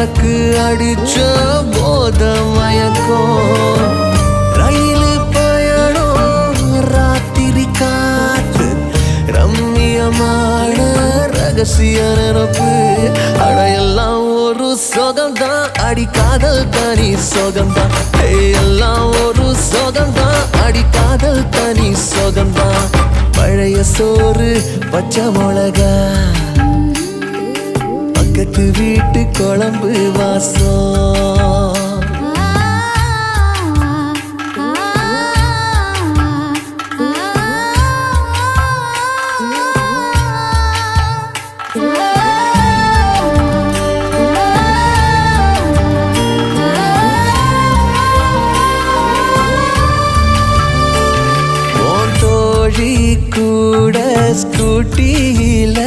உனக்கு அடிச்ச போத மயக்கம் ரயில் பயணம் ராத்திரி காற்று ரம்மியமான ரகசிய நினப்பு அடையெல்லாம் ஒரு சோகம்தான் அடி காதல் தனி சோகம்தான் எல்லாம் ஒரு சோகம்தான் அடி காதல் தனி சோகம்தான் பழைய சோறு பச்சை மிளகா பக்கத்து வீட்டு குழம்பு வாசம் கூட ஸ்கூட்டியில